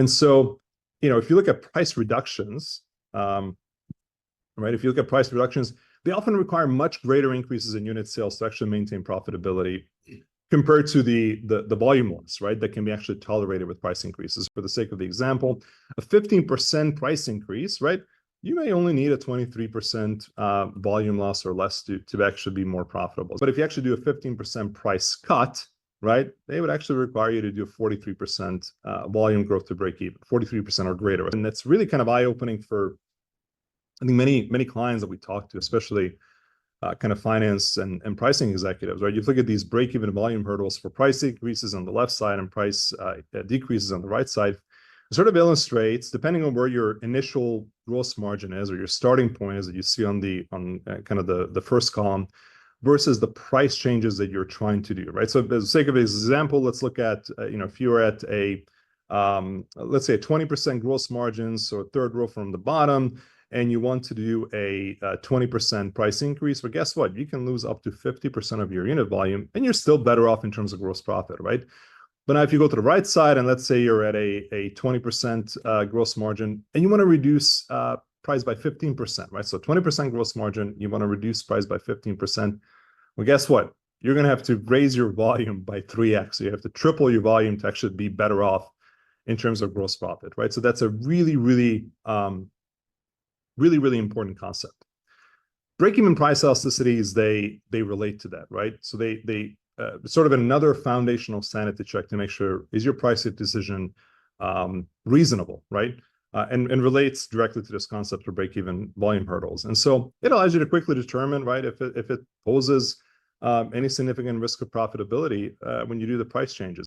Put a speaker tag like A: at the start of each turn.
A: And so, if you look at price reductions, right, if you look at price reductions, they often require much greater increases in unit sales to actually maintain profitability compared to the volume loss, right, that can be actually tolerated with price increases. For the sake of the example, a 15% price increase, right, you may only need a 23% volume loss or less to actually be more profitable. But if you actually do a 15% price cut, right, they would actually require you to do a 43% volume growth to break even, 43% or greater. And that's really kind of eye-opening for, I think, many clients that we talk to, especially kind of finance and pricing executives, right? You look at these break-even volume hurdles for price increases on the left side and price decreases on the right side. It sort of illustrates, depending on where your initial gross margin is or your starting point is that you see on kind of the first column, versus the price changes that you're trying to do, right? So, for the sake of example, let's look at if you're at let's say a 20% gross margin, so a third row from the bottom, and you want to do a 20% price increase, well, guess what? You can lose up to 50% of your unit volume, and you're still better off in terms of gross profit, right? But now if you go to the right side, and let's say you're at a 20% gross margin, and you want to reduce price by 15%, right? So 20% gross margin, you want to reduce price by 15%. Well, guess what? You're going to have to raise your volume by 3x. So you have to triple your volume to actually be better off in terms of gross profit, right? So that's a really important concept. Break-even price elasticities, they relate to that, right? So they sort of another foundational sanity check to make sure, is your pricing decision reasonable, right? And relates directly to this concept of break-even volume hurdles. And so it allows you to quickly determine, right, if it poses any significant risk of profitability when you do the price changes.